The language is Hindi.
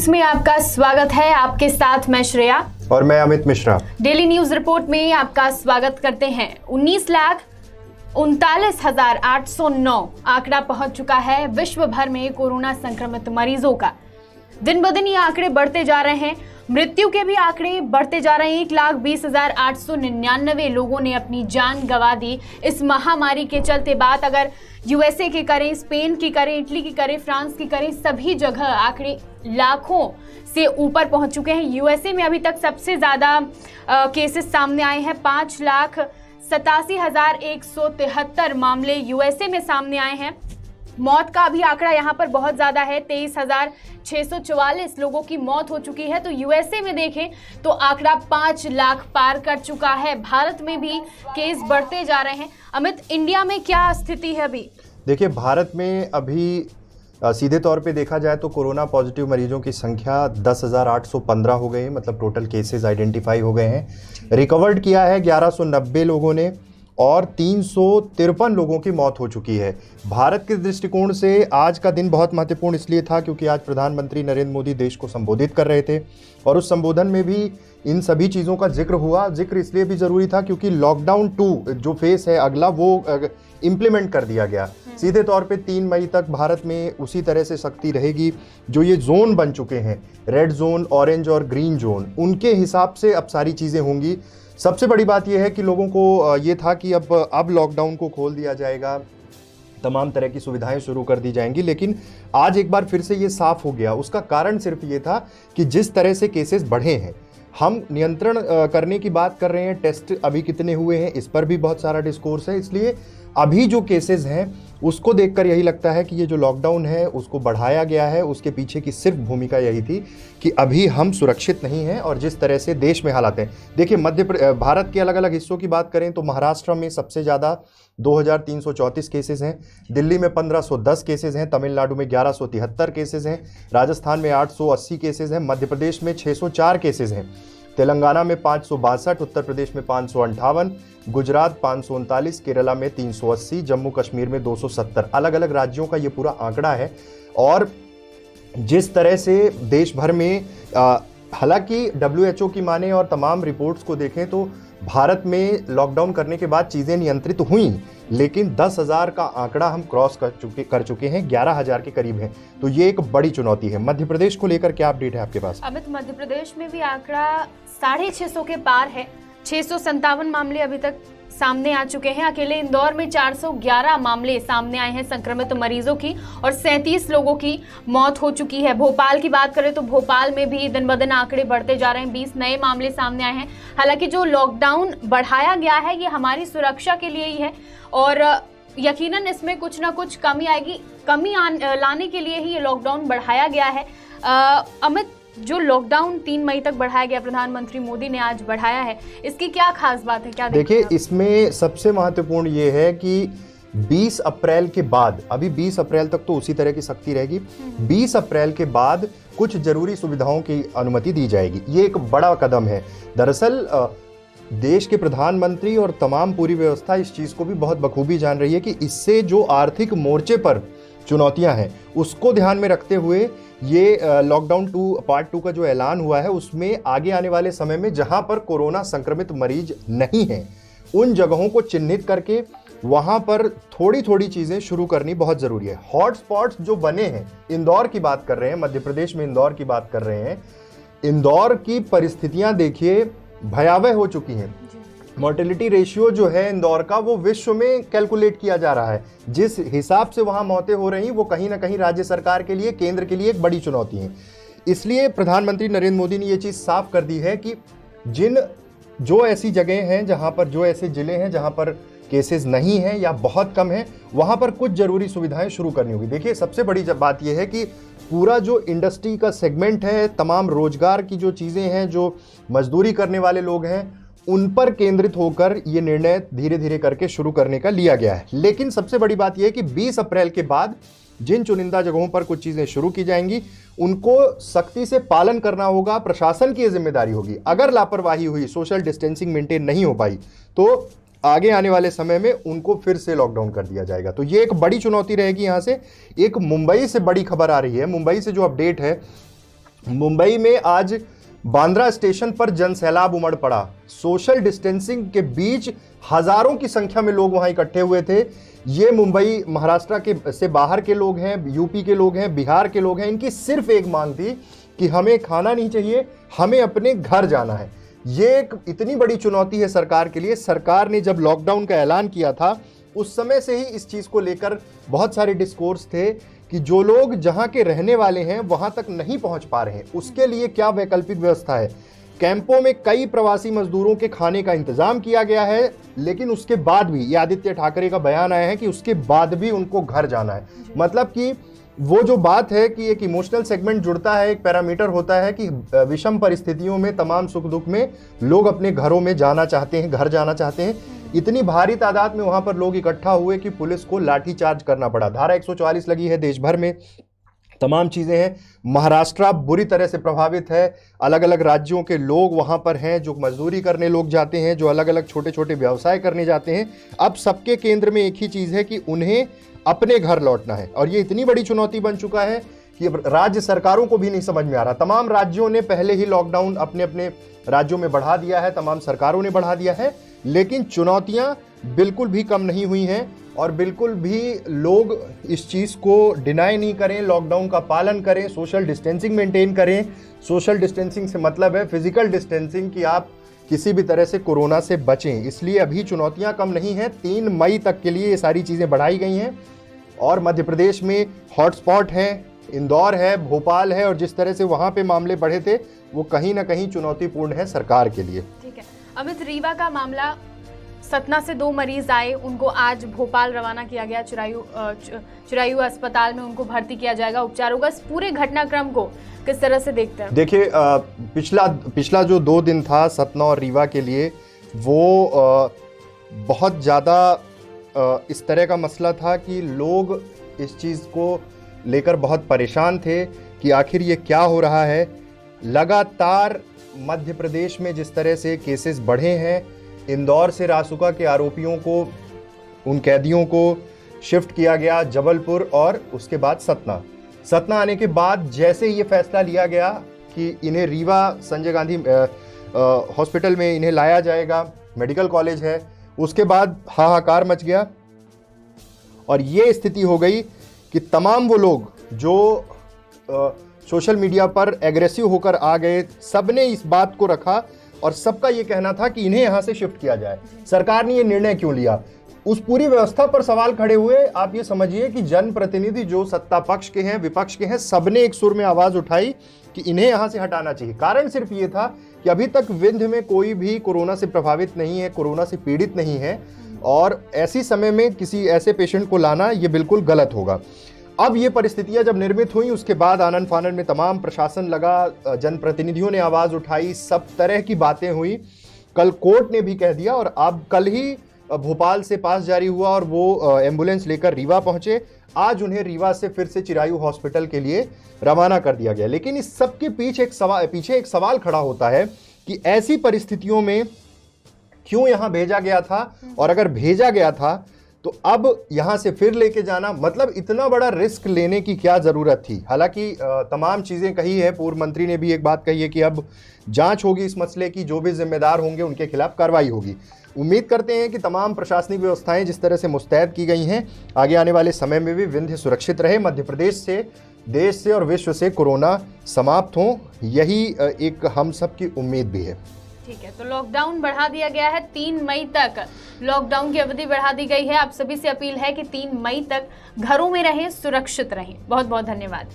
न्यूज में आपका स्वागत है। आपके साथ मैं श्रेया और मैं Amit Mishra. Daily news report में आपका स्वागत करते हैं। 19,39,809 आंकड़ा पहुंच चुका है विश्व भर में कोरोना संक्रमित मरीजों का। दिन ब दिन ये आंकड़े बढ़ते जा रहे हैं। मृत्यु के भी आंकड़े बढ़ते जा रहे हैं। 1,20,899 लोगों ने अपनी जान गंवा दी इस महामारी के चलते। बात अगर यूएसए की करें, स्पेन की करें, इटली की करें, फ्रांस की करें, सभी जगह आंकड़े लाखों से ऊपर पहुंच चुके हैं। यूएसए में अभी तक सबसे ज्यादा केसेस सामने आए हैं। 5,87,173 मामले यूएसए में सामने आए हैं। मौत का भी आंकड़ा यहाँ पर बहुत ज्यादा है। 23,644 लोगों की मौत हो चुकी है। तो यूएसए में देखें तो आंकड़ा 5 लाख पार कर चुका है। भारत में भी केस बढ़ते जा रहे हैं। अमित, इंडिया में क्या स्थिति है अभी? देखिए, भारत में अभी सीधे तौर पे देखा जाए तो कोरोना पॉजिटिव मरीजों की संख्या 10,815 हो गई है। मतलब टोटल केसेस आइडेंटिफाई हो गए हैं। रिकवर्ड किया है 1190 लोगों ने और 353 लोगों की मौत हो चुकी है। भारत के दृष्टिकोण से आज का दिन बहुत महत्वपूर्ण इसलिए था क्योंकि आज प्रधानमंत्री नरेंद्र मोदी देश को संबोधित कर रहे थे और उस संबोधन में भी इन सभी चीज़ों का जिक्र हुआ। जिक्र इसलिए भी ज़रूरी था क्योंकि लॉकडाउन 2 जो फेस है अगला, वो इम्प्लीमेंट कर दिया गया। सीधे तौर पे 3 मई तक भारत में उसी तरह से सख्ती रहेगी। जो ये जोन बन चुके हैं, रेड जोन, ऑरेंज और ग्रीन जोन, उनके हिसाब से अब सारी चीज़ें होंगी। सबसे बड़ी बात यह है कि लोगों को ये था कि अब लॉकडाउन को खोल दिया जाएगा, तमाम तरह की सुविधाएं शुरू कर दी जाएंगी, लेकिन आज एक बार फिर से ये साफ हो गया। उसका कारण सिर्फ ये था कि जिस तरह से केसेस बढ़े हैं, हम नियंत्रण करने की बात कर रहे हैं। टेस्ट अभी कितने हुए हैं इस पर भी बहुत सारा डिस्कोर्स है। इसलिए अभी जो केसेस हैं उसको देखकर यही लगता है कि ये जो लॉकडाउन है उसको बढ़ाया गया है। उसके पीछे की सिर्फ भूमिका यही थी कि अभी हम सुरक्षित नहीं हैं। और जिस तरह से देश में हालात हैं, देखिए भारत के अलग अलग हिस्सों की बात करें तो महाराष्ट्र में सबसे ज़्यादा 2,334 केसेस हैं, दिल्ली में 1,510 केसेस हैं, तमिलनाडु में 1,173 केसेस हैं, राजस्थान में 880 केसेस हैं, मध्य प्रदेश में 604 केसेस हैं, तेलंगाना में 562, उत्तर प्रदेश में 558, गुजरात 539, केरला में 380, जम्मू कश्मीर में 270। अलग अलग राज्यों का ये पूरा आंकड़ा है। और जिस तरह से देश भर में हालांकि WHO की माने और तमाम रिपोर्ट्स को देखें तो भारत में लॉकडाउन करने के बाद चीज़ें नियंत्रित हुई, लेकिन 10,000 का आंकड़ा हम क्रॉस कर चुके हैं, 11,000 के करीब हैं। तो ये एक बड़ी चुनौती है। मध्य प्रदेश को लेकर क्या अपडेट है आपके पास? अमित, मध्य प्रदेश में भी आंकड़ा 650 के पार है। 657 मामले अभी तक सामने आ चुके हैं। अकेले इंदौर में 411 मामले सामने आए हैं संक्रमित मरीजों की और 37 लोगों की मौत हो चुकी है। भोपाल की बात करें तो भोपाल में भी दिन ब दिन आंकड़े बढ़ते जा रहे हैं। 20 नए मामले सामने आए हैं। हालांकि जो लॉकडाउन बढ़ाया गया है ये हमारी सुरक्षा के लिए ही है और यकीनन इसमें कुछ ना कुछ कमी आएगी। कमी लाने के लिए ही ये लॉकडाउन बढ़ाया गया है। अमित, जो लॉकडाउन 3 मई तक बढ़ाया गया, प्रधानमंत्री मोदी ने आज बढ़ाया है, इसकी क्या खास बात है? क्या देखिए, इसमें सबसे महत्वपूर्ण ये है कि 20 अप्रैल के बाद, अभी 20 अप्रैल तक तो उसी तरह की सख्ती रहेगी, 20 अप्रैल के बाद कुछ जरूरी सुविधाओं की अनुमति दी जाएगी। ये एक बड़ा कदम है। दरअसल देश के प्रधानमंत्री और तमाम पूरी व्यवस्था इस चीज़ को भी बहुत बखूबी जान रही है कि इससे जो आर्थिक मोर्चे पर चुनौतियां हैं उसको ध्यान में रखते हुए ये लॉकडाउन पार्ट 2 का जो ऐलान हुआ है उसमें आगे आने वाले समय में जहां पर कोरोना संक्रमित मरीज नहीं हैं उन जगहों को चिन्हित करके वहां पर थोड़ी थोड़ी चीजें शुरू करनी बहुत जरूरी है। हॉटस्पॉट्स जो बने हैं, इंदौर की बात कर रहे हैं, मध्य प्रदेश में इंदौर की बात कर रहे हैं। इंदौर की परिस्थितियां देखिए भयावह हो चुकी हैं। मोर्टेलिटी रेशियो जो है इंदौर का वो विश्व में कैलकुलेट किया जा रहा है। जिस हिसाब से वहां मौतें हो रही वो कहीं ना कहीं राज्य सरकार के लिए, केंद्र के लिए एक बड़ी चुनौती है। इसलिए प्रधानमंत्री नरेंद्र मोदी ने ये चीज़ साफ कर दी है कि जो ऐसी जगह हैं जहां पर, जो ऐसे जिले हैं जहां पर केसेस नहीं हैं या बहुत कम हैं, वहां पर कुछ जरूरी सुविधाएं शुरू करनी होगी। देखिए, सबसे बड़ी बात यह है कि पूरा जो इंडस्ट्री का सेगमेंट है, तमाम रोजगार की जो चीज़ें हैं, जो मजदूरी करने वाले लोग हैं, उन पर केंद्रित होकर ये निर्णय धीरे धीरे करके शुरू करने का लिया गया है। लेकिन सबसे बड़ी बात यह है कि 20 अप्रैल के बाद जिन चुनिंदा जगहों पर कुछ चीज़ें शुरू की जाएंगी उनको सख्ती से पालन करना होगा। प्रशासन की ये जिम्मेदारी होगी। अगर लापरवाही हुई, सोशल डिस्टेंसिंग मेंटेन नहीं हो पाई, तो आगे आने वाले समय में उनको फिर से लॉकडाउन कर दिया जाएगा। तो ये एक बड़ी चुनौती रहेगी। यहाँ से एक मुंबई से बड़ी खबर आ रही है। मुंबई से जो अपडेट है मुंबई में आज बांद्रा स्टेशन पर जनसैलाब उमड़ पड़ा। सोशल डिस्टेंसिंग के बीच हजारों की संख्या में लोग वहां इकट्ठे हुए थे। ये मुंबई महाराष्ट्र के से बाहर के लोग हैं, यूपी के लोग हैं, बिहार के लोग हैं। इनकी सिर्फ एक मांग थी कि हमें खाना नहीं चाहिए, हमें अपने घर जाना है। ये एक इतनी बड़ी चुनौती है सरकार के लिए। सरकार ने जब लॉकडाउन का ऐलान किया था उस समय से ही इस चीज को लेकर बहुत सारे डिस्कोर्स थे कि जो लोग जहां के रहने वाले हैं वहां तक नहीं पहुंच पा रहे हैं, उसके लिए क्या वैकल्पिक व्यवस्था है। कैंपों में कई प्रवासी मजदूरों के खाने का इंतजाम किया गया है, लेकिन उसके बाद भी, ये आदित्य ठाकरे का बयान आया है कि उसके बाद भी उनको घर जाना है। मतलब कि वो जो बात है कि एक इमोशनल सेगमेंट जुड़ता है, एक पैरामीटर होता है कि विषम परिस्थितियों में, तमाम सुख दुख में लोग अपने घरों में जाना चाहते हैं, घर जाना चाहते हैं। इतनी भारी तादाद में वहां पर लोग इकट्ठा हुए कि पुलिस को लाठीचार्ज करना पड़ा। धारा 144 लगी है देश भर में, तमाम चीज़ें हैं। महाराष्ट्र बुरी तरह से प्रभावित है। अलग अलग राज्यों के लोग वहां पर हैं, जो मजदूरी करने लोग जाते हैं, जो अलग अलग छोटे छोटे व्यवसाय करने जाते हैं। अब सबके केंद्र में एक ही चीज़ है कि उन्हें अपने घर लौटना है। और ये इतनी बड़ी चुनौती बन चुका है कि अब राज्य सरकारों को भी नहीं समझ में आ रहा। तमाम राज्यों ने पहले ही लॉकडाउन अपने अपने राज्यों में बढ़ा दिया है, तमाम सरकारों ने बढ़ा दिया है, लेकिन चुनौतियां बिल्कुल भी कम नहीं हुई हैं। और बिल्कुल भी लोग इस चीज़ को डिनाई नहीं करें, लॉकडाउन का पालन करें, सोशल डिस्टेंसिंग मेंटेन करें। सोशल डिस्टेंसिंग से मतलब है फिजिकल डिस्टेंसिंग, कि आप किसी भी तरह से कोरोना से बचें। इसलिए अभी चुनौतियां कम नहीं हैं। 3 मई तक के लिए ये सारी चीज़ें बढ़ाई गई हैं। और मध्य प्रदेश में हॉटस्पॉट हैं, इंदौर है, भोपाल है, और जिस तरह से वहाँ पे मामले बढ़े थे वो कहीं ना कहीं चुनौतीपूर्ण है सरकार के लिए। ठीक है अमित, रीवा का मामला, सतना से 2 मरीज आए, उनको आज भोपाल रवाना किया गया। चिरायू अस्पताल में उनको भर्ती किया जाएगा, उपचार होगा। इस पूरे घटनाक्रम को किस तरह से देखते हैं? देखिए, पिछला जो 2 दिन था सतना और रीवा के लिए, वो बहुत ज़्यादा इस तरह का मसला था कि लोग इस चीज़ को लेकर बहुत परेशान थे कि आखिर ये क्या हो रहा है। लगातार मध्य प्रदेश में जिस तरह से केसेस बढ़े हैं, इंदौर से रासुका के आरोपियों को, उन कैदियों को शिफ्ट किया गया जबलपुर और उसके बाद सतना आने के बाद जैसे ये फैसला लिया गया कि इन्हें रीवा संजय गांधी हॉस्पिटल में इन्हें लाया जाएगा, मेडिकल कॉलेज है, उसके बाद हाहाकार मच गया। और ये स्थिति हो गई कि तमाम वो लोग जो सोशल मीडिया पर एग्रेसिव होकर आ गए, सबने इस बात को रखा और सबका ये कहना था कि इन्हें यहाँ से शिफ्ट किया जाए। सरकार ने ये निर्णय क्यों लिया, उस पूरी व्यवस्था पर सवाल खड़े हुए। आप ये समझिए कि जनप्रतिनिधि जो सत्ता पक्ष के हैं, विपक्ष के हैं, सबने एक सुर में आवाज उठाई कि इन्हें यहाँ से हटाना चाहिए। कारण सिर्फ ये था कि अभी तक विंध्य में कोई भी कोरोना से प्रभावित नहीं है, कोरोना से पीड़ित नहीं है, और ऐसी समय में किसी ऐसे पेशेंट को लाना ये बिल्कुल गलत होगा। अब ये परिस्थितियां जब निर्मित हुई, उसके बाद आनन फानन में तमाम प्रशासन लगा, जनप्रतिनिधियों ने आवाज उठाई, सब तरह की बातें हुई। कल कोर्ट ने भी कह दिया और अब कल ही भोपाल से पास जारी हुआ और वो एम्बुलेंस लेकर रीवा पहुंचे। आज उन्हें रीवा से फिर से चिरायू हॉस्पिटल के लिए रवाना कर दिया गया। लेकिन इस सब के पीछे एक सवाल खड़ा होता है कि ऐसी परिस्थितियों में क्यों यहाँ भेजा गया था, और अगर भेजा गया था तो अब यहाँ से फिर लेके जाना, मतलब इतना बड़ा रिस्क लेने की क्या ज़रूरत थी। हालांकि तमाम चीज़ें कही है, पूर्व मंत्री ने भी एक बात कही है कि अब जांच होगी इस मसले की, जो भी जिम्मेदार होंगे उनके खिलाफ कार्रवाई होगी। उम्मीद करते हैं कि तमाम प्रशासनिक व्यवस्थाएं जिस तरह से मुस्तैद की गई हैं, आगे आने वाले समय में भी विंध्य सुरक्षित रहे, मध्य प्रदेश से, देश से और विश्व से कोरोना समाप्त हो, यही एक हम सब की उम्मीद भी है। ठीक है, तो लॉकडाउन बढ़ा दिया गया है, 3 मई तक लॉकडाउन की अवधि बढ़ा दी गई है। आप सभी से अपील है कि 3 मई तक घरों में रहें, सुरक्षित रहें। बहुत बहुत धन्यवाद।